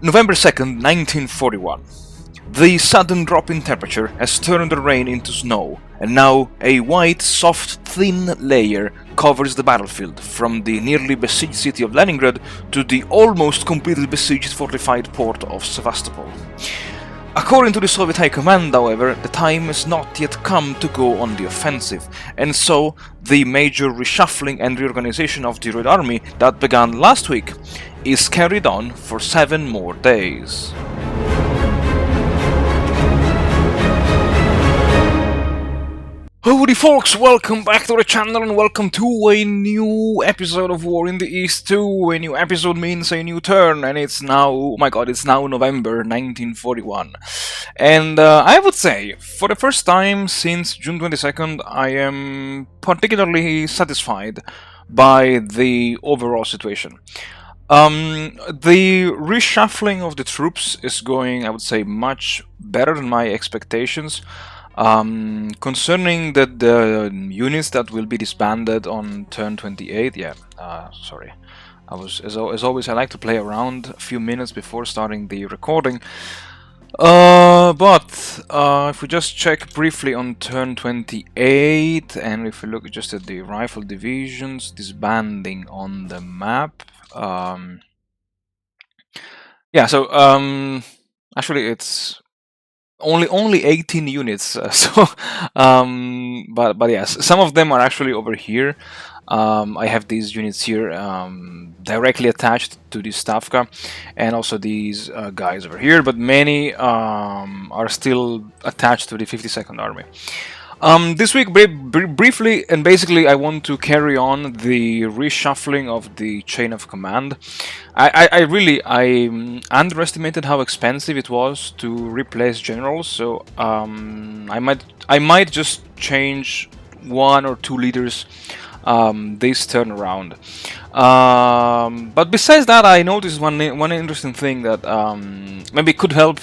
November 2nd, 1941. The sudden drop in temperature has turned the rain into snow, and now a white, soft, thin layer covers the battlefield, from the nearly besieged city of Leningrad to the almost completely besieged fortified port of Sevastopol. According to the Soviet High Command, however, the time has not yet come to go on the offensive, and so the major reshuffling and reorganization of the Red Army that began last week is carried on for 7 more days. Howdy folks, welcome back to the channel and welcome to a new episode of War in the East 2. A new episode means a new turn, and it's now, oh my god, it's now November 1941. And I would say, for the first time since June 22nd, I am particularly satisfied by the overall situation. The reshuffling of the troops is going, I would say, much better than my expectations. Concerning the units that will be disbanded on turn 28, sorry, as always, I like to play around a few minutes before starting the recording. But if we just check briefly on turn 28, and if we look just at the rifle divisions disbanding on the map, actually it's only 18 units, but yes, some of them are actually over here. I have these units here directly attached to the Stavka, and also these guys over here, but many are still attached to the 52nd Army. This week, briefly and basically, I want to carry on the reshuffling of the chain of command. I really underestimated how expensive it was to replace generals, so I might just change 1 or 2 leaders this turn around. But besides that, I noticed one interesting thing that maybe could help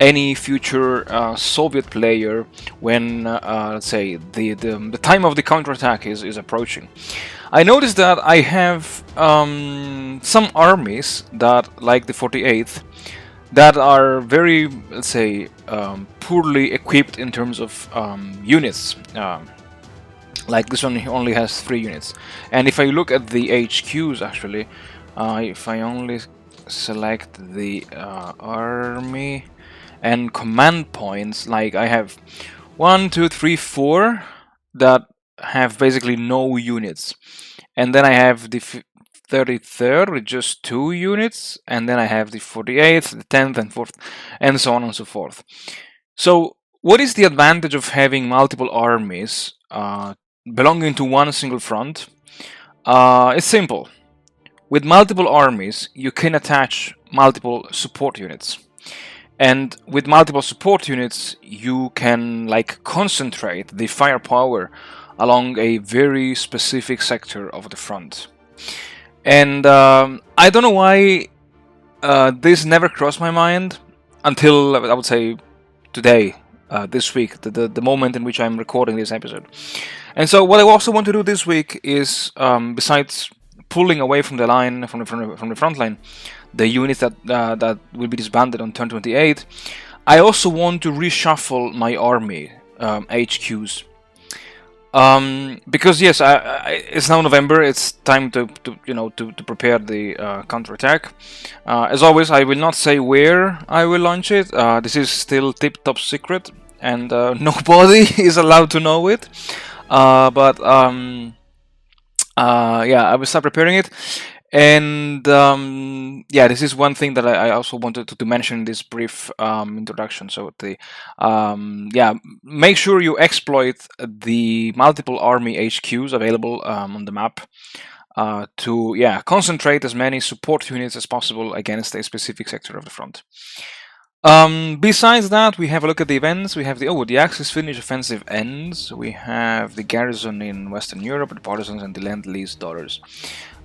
any future Soviet player when, let's say, the time of the counterattack is approaching. I noticed that I have some armies that, like the 48th, that are very, let's say, poorly equipped in terms of units. Like this one only has 3 units. And if I look at the HQs, actually, if I only select the army and command points, like I have 1, 2, 3, 4 that have basically no units. And then I have the 33rd with just 2 units, and then I have the 48th, the 10th and 4th, and so on and so forth. So what is the advantage of having multiple armies belonging to one single front? It's simple. With multiple armies, you can attach multiple support units. And with multiple support units, you can concentrate the firepower along a very specific sector of the front. And I don't know why this never crossed my mind until, I would say, today, this week, the moment in which I'm recording this episode. And so what I also want to do this week is, besides pulling away from the line, from the front line, the units that will be disbanded on turn 28, I also want to reshuffle my army HQs. Because yes, it's now November. It's time to prepare the counterattack. As always, I will not say where I will launch it. This is still tip-top secret, and nobody is allowed to know it. Yeah, I will start preparing it. And yeah, this is one thing that I also wanted to mention in this brief introduction. So yeah, make sure you exploit the multiple army HQs available on the map to concentrate as many support units as possible against a specific sector of the front. Besides that, we have a look at the events. We have the Axis-Finnish offensive ends. We have the garrison in Western Europe, the partisans, and the Lend-Lease dollars.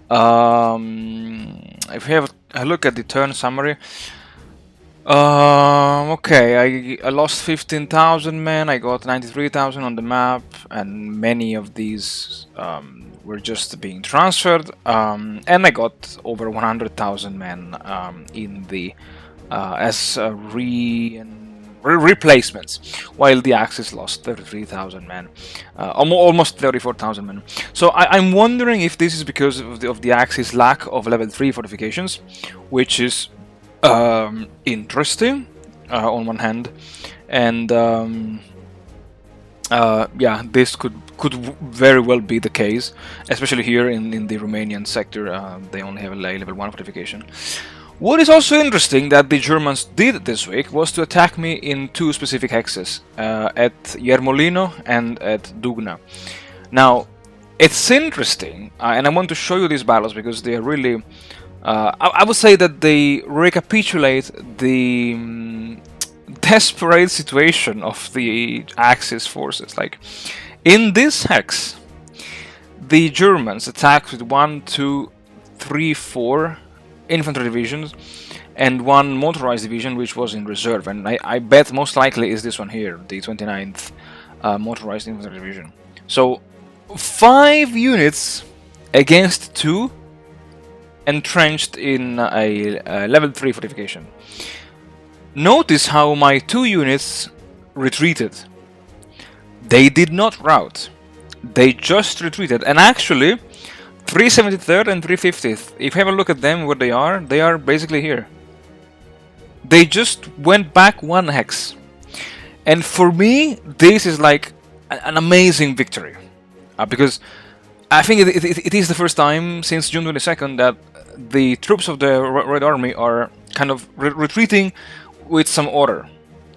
If we have a look at the turn summary, okay, I lost 15,000 men. I got 93,000 on the map, and many of these were just being transferred, and I got over 100,000 men in the as replacements, while the Axis lost 33,000 men, almost 34,000 men. So I'm wondering if this is because of the Axis lack of level 3 fortifications, which is interesting on one hand, and yeah, this could very well be the case, especially here in the Romanian sector. They only have a level 1 fortification. What is also interesting that the Germans did this week was to attack me in 2 specific hexes, at Iermolino and at Dugna. Now, it's interesting, and I want to show you these battles because they are really... I would say that they recapitulate the desperate situation of the Axis forces. Like, in this hex, the Germans attacked with 1, 2, 3, 4 infantry divisions and 1 motorized division, which was in reserve, and I bet most likely is this one here, the 29th motorized infantry division. So 5 units against 2 entrenched in a level 3 fortification. Notice how my 2 units retreated. They did not rout, they just retreated, and actually 373rd and 350th, if you have a look at them, where they are basically here. They just went back 1 hex. And for me, this is like an amazing victory. Because I think it is the first time since June 22nd that the troops of the Red Army are kind of retreating with some order,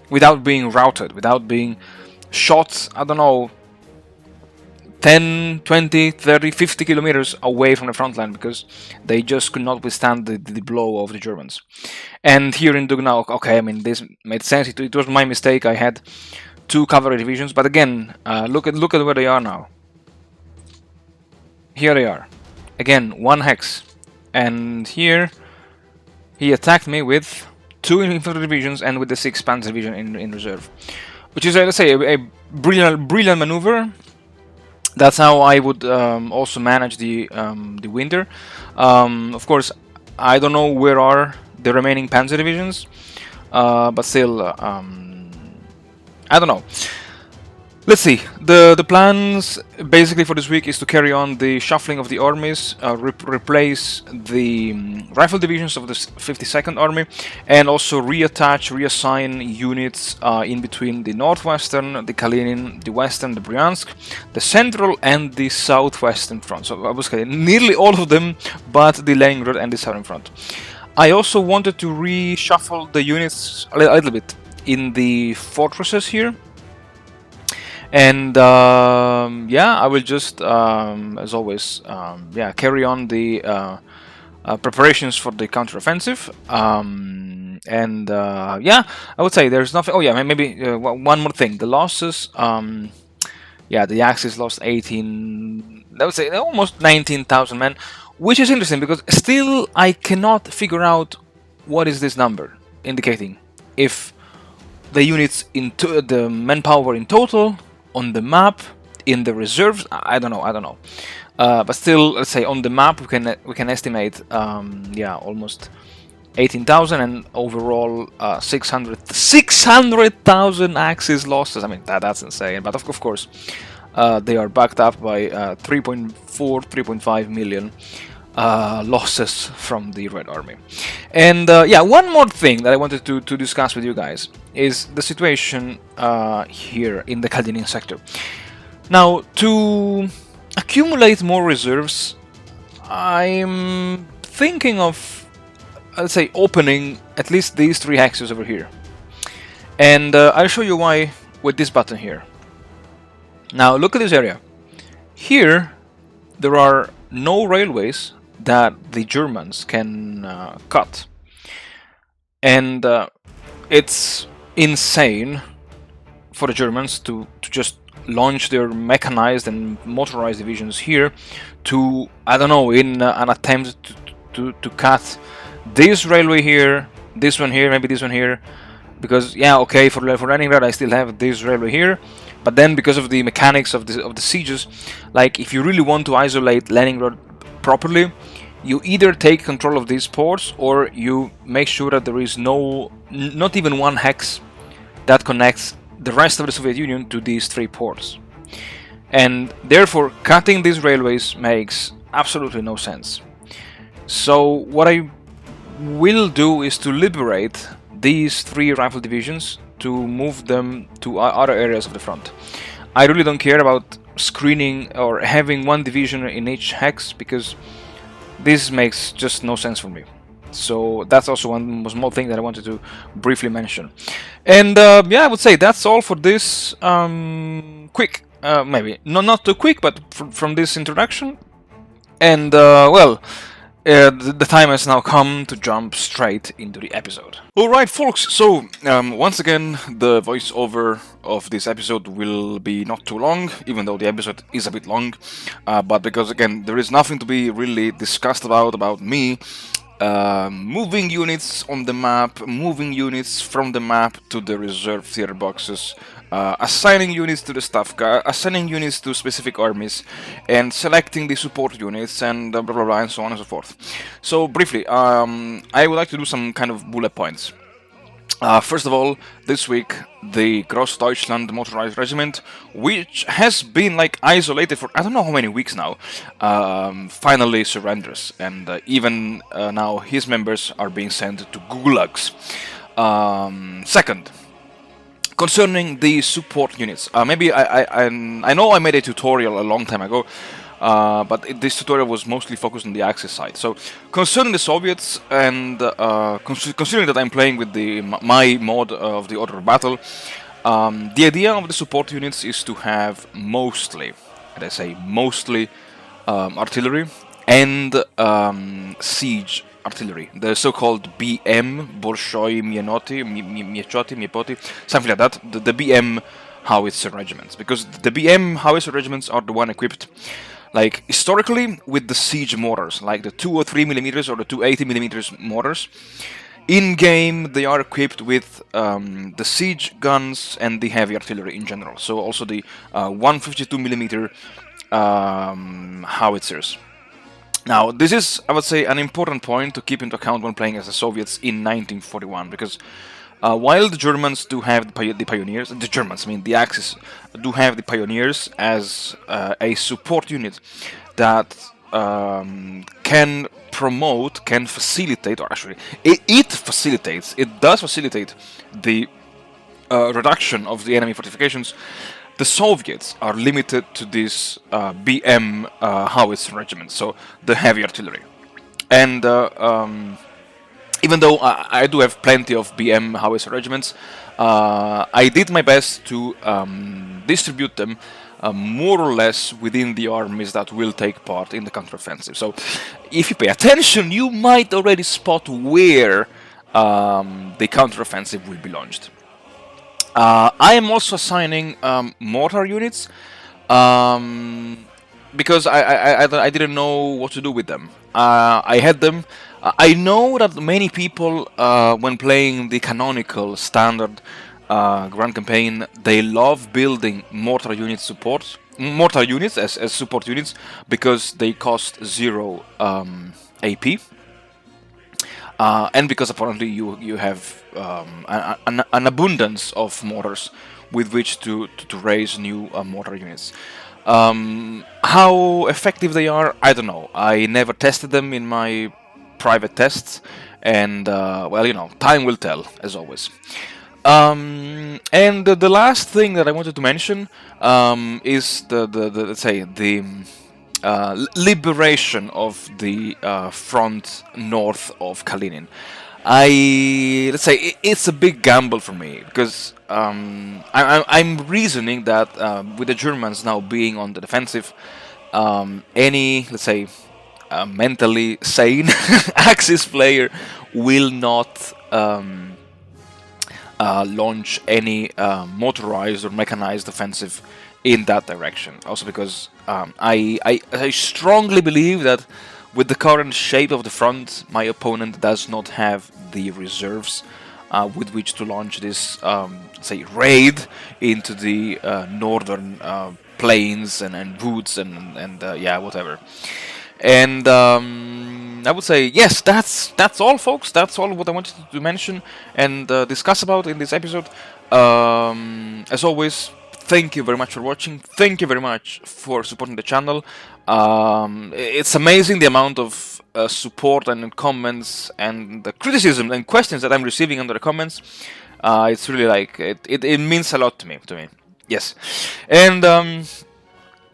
without being routed, without being shot, I don't know, 10, 20, 30, 50 kilometers away from the front line, because they just could not withstand the blow of the Germans. And here in Dugna, okay, I mean, this made sense. It was my mistake. I had 2 cavalry divisions, but again, look at where they are now. Here they are, again 1 hex, and here he attacked me with 2 infantry divisions and with the 6th Panzer division in reserve, which is, let's say, a brilliant maneuver. That's how I would also manage the winter. Of course, I don't know where are the remaining Panzer divisions, but still, I don't know. Let's see. The plans basically for this week is to carry on the shuffling of the armies, replace the rifle divisions of the 52nd Army, and also reassign units in between the northwestern, the Kalinin, the western, the Bryansk, the central, and the southwestern front. So I was saying nearly all of them, but the Leningrad and the southern front. I also wanted to reshuffle the units a little bit in the fortresses here. And yeah, I will just, as always, yeah, carry on the preparations for the counteroffensive. And yeah, I would say there's nothing. Oh yeah, maybe one more thing. The losses. Yeah, the Axis lost 18. I would say almost 19,000 men, which is interesting because still I cannot figure out what is this number indicating. If the units into the manpower in total, on the map, in the reserves, I don't know. But still, let's say on the map we can estimate, yeah, almost 18,000, and overall 600,000 Axis losses. I mean, that's insane. But of course, they are backed up by 3.5 million losses from the Red Army. And yeah, one more thing that I wanted to discuss with you guys is the situation here in the Kalinin sector. Now, to accumulate more reserves, I'm thinking of, let's say, opening at least these 3 hexes over here. And I'll show you why with this button here. Now, look at this area. Here, there are no railways that the Germans can cut. And it's insane for the Germans to just launch their mechanized and motorized divisions here to, I don't know, in an attempt to cut this railway here, this one here, maybe this one here, because yeah, okay, for Leningrad I still have this railway here, But then, because of the mechanics of the sieges, like if you really want to isolate Leningrad properly, you either take control of these ports or you make sure that there is not even one hex that connects the rest of the Soviet Union to these 3 ports. And therefore, cutting these railways makes absolutely no sense. So what I will do is to liberate these 3 rifle divisions to move them to other areas of the front. I really don't care about screening or having 1 division in each hex, because this makes just no sense for me. So that's also one small thing that I wanted to briefly mention. And yeah, I would say that's all for this quick, maybe not too quick, but from this introduction. And well, the time has now come to jump straight into the episode. Alright folks, so once again the voiceover of this episode will be not too long, even though the episode is a bit long, but because again there is nothing to be really discussed about me moving units on the map, moving units from the map to the reserve theater boxes, assigning units to the Stavka, assigning units to specific armies, and selecting the support units, and blah blah blah, and so on and so forth. So briefly, I would like to do some kind of bullet points. First of all, this week, the Grossdeutschland Motorized Regiment, which has been like isolated for I don't know how many weeks now, finally surrenders, and even now his members are being sent to gulags. Second, concerning the support units, maybe I know I made a tutorial a long time ago, but this tutorial was mostly focused on the Axis side. So concerning the Soviets, and considering that I'm playing with my mod of the Order of Battle, the idea of the support units is to have mostly, and I say mostly, artillery and siege artillery, the so-called BM, Bolshoi Miepoti, something like that, the BM howitzer regiments, because the BM howitzer regiments are the one equipped, like historically, with the siege mortars, like the 203mm or the 280mm mortars. In game, they are equipped with the siege guns and the heavy artillery in general. So also the 152mm howitzers. Now, this is, I would say, an important point to keep into account when playing as the Soviets in 1941, because while the Germans do have the Pioneers, the Germans, I mean the Axis, do have the Pioneers as a support unit that can promote, can facilitate, or actually, it does facilitate the reduction of the enemy fortifications. The Soviets are limited to this BM howitzer regiment, so the heavy artillery. And even though I do have plenty of BM howitzer regiments, I did my best to distribute them more or less within the armies that will take part in the counteroffensive. So if you pay attention, you might already spot where the counteroffensive will be launched. I am also assigning mortar units because I didn't know what to do with them. I had them. I know that many people, when playing the canonical standard Grand Campaign, they love building mortar units as support units because they cost 0 AP. And because apparently you have an abundance of mortars with which to raise new mortar units. How effective they are, I don't know. I never tested them in my private tests, and well, you know, time will tell, as always. And the last thing that I wanted to mention is the let's say the liberation of the front north of Kalinin. Let's say it's a big gamble for me because I'm reasoning that with the Germans now being on the defensive, any, let's say, mentally sane Axis player will not launch any motorized or mechanized offensive in that direction. Also because I strongly believe that with the current shape of the front, my opponent does not have the reserves with which to launch this, say, raid into the northern plains and woods and yeah, whatever. And I would say yes, that's all, folks. That's all what I wanted to mention and discuss about in this episode. As always, thank you very much for watching. Thank you very much for supporting the channel. It's amazing the amount of support and comments and the criticism and questions that I'm receiving under the comments. It's really like it means a lot to me. Yes, and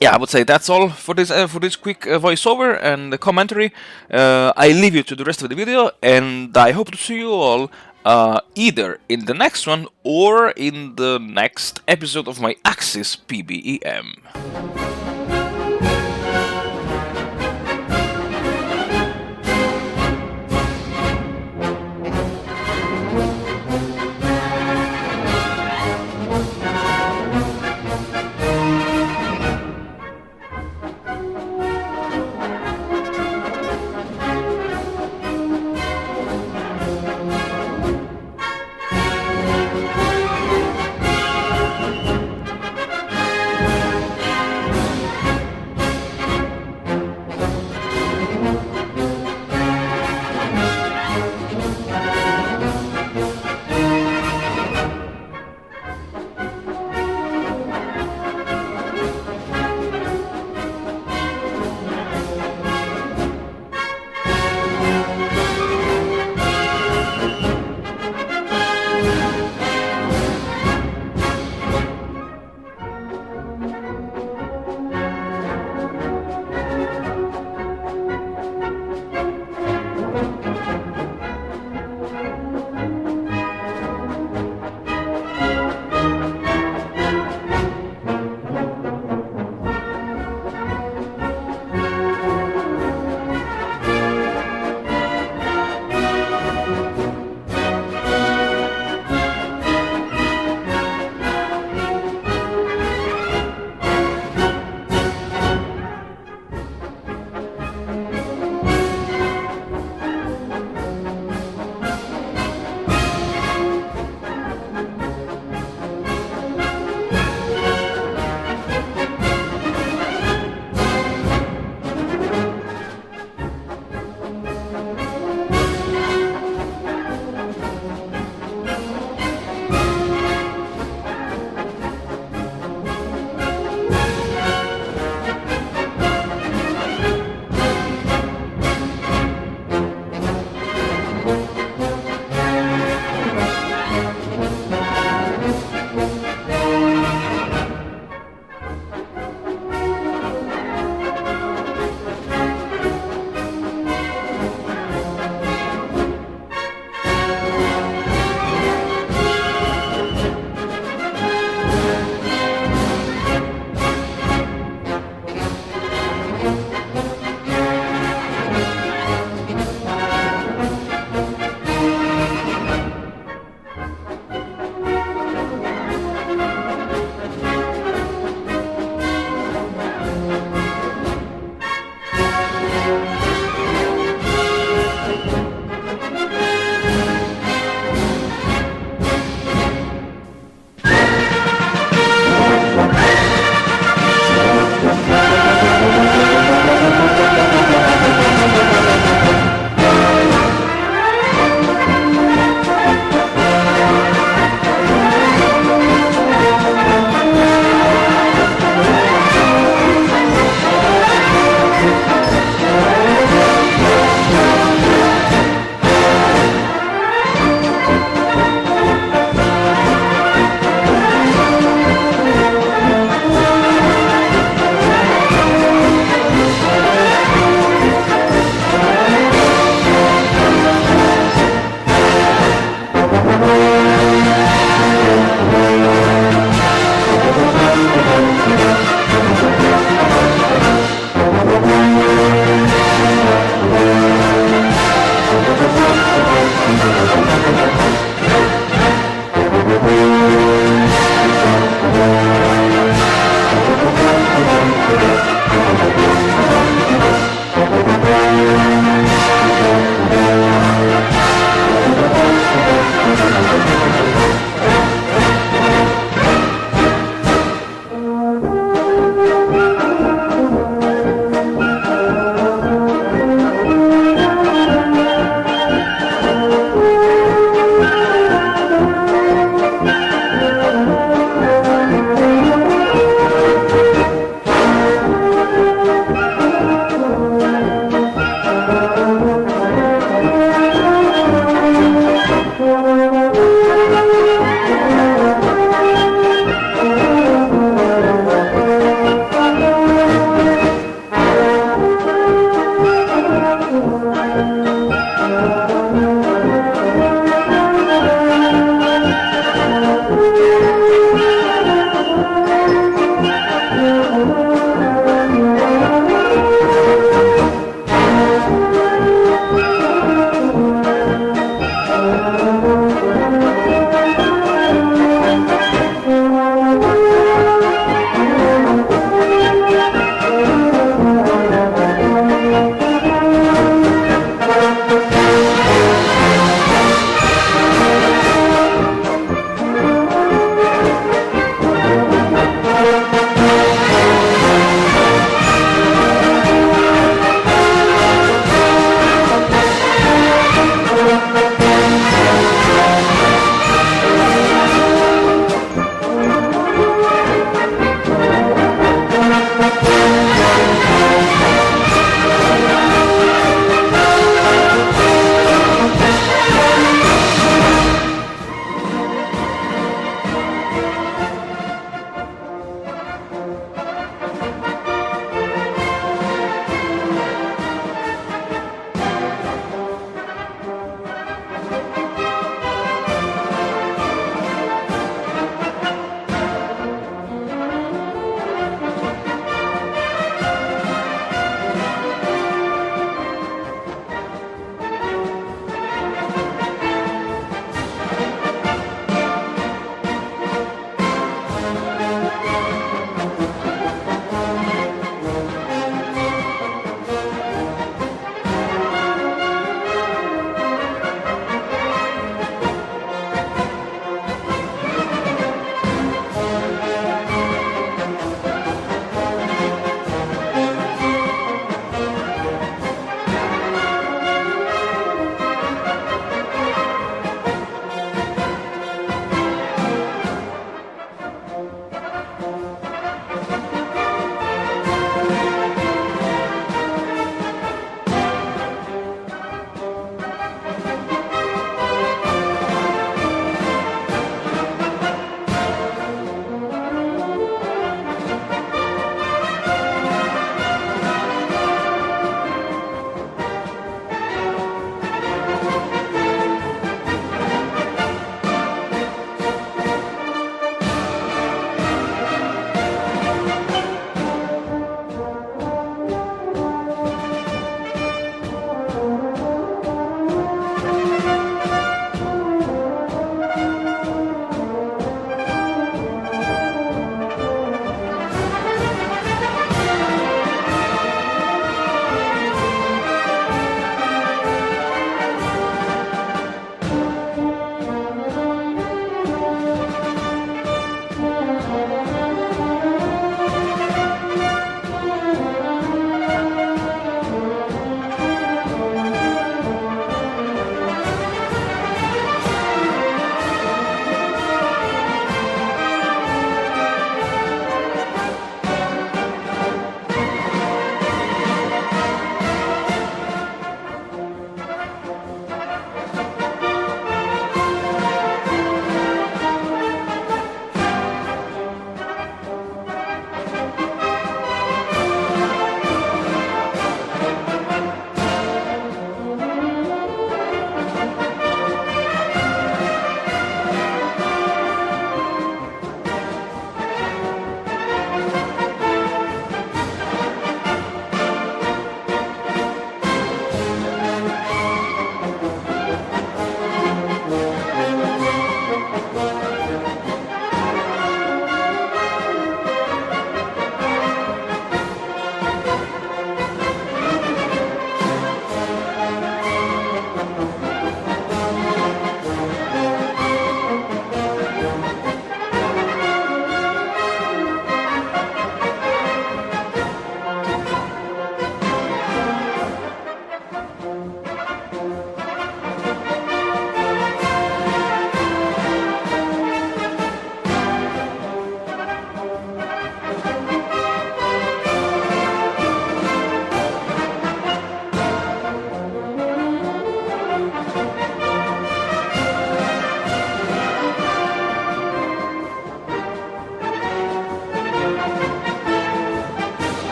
yeah, I would say that's all for this quick voiceover and commentary. I leave you to the rest of the video, and I hope to see you all either in the next one or in the next episode of my Axis PBEM.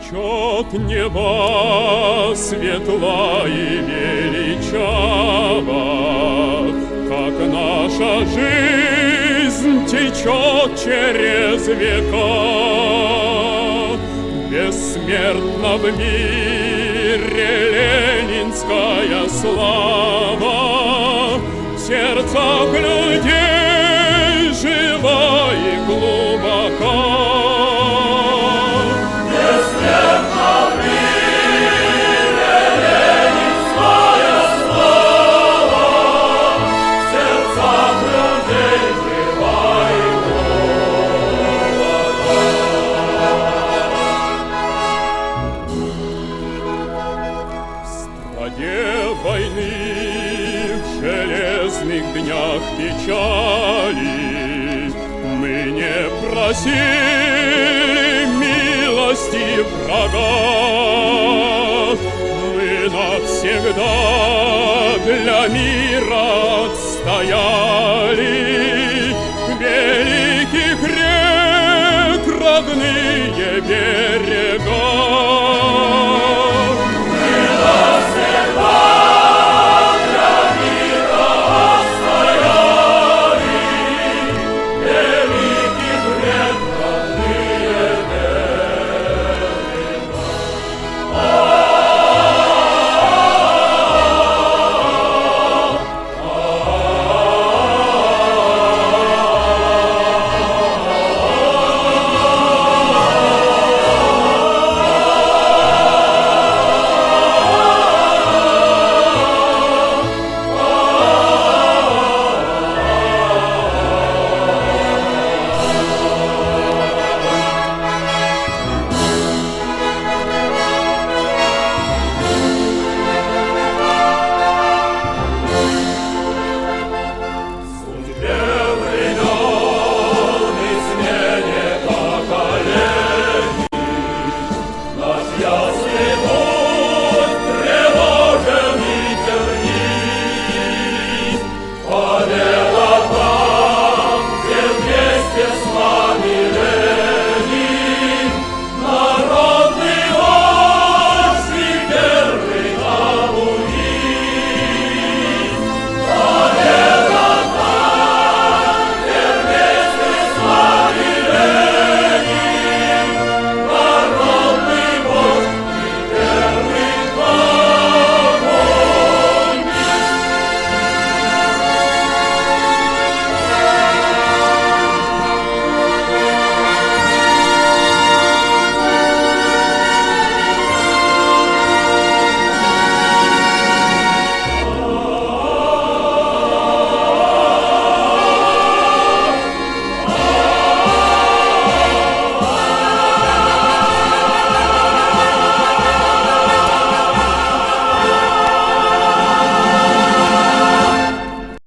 Течет небо светла и величава, как наша жизнь течет через века. Бессмертна в мире ленинская слава, в сердцах людей жива и глубока. Войны в железных днях печали мы не просили милости врага. Мы навсегда для мира отстояли великих рек родные берега.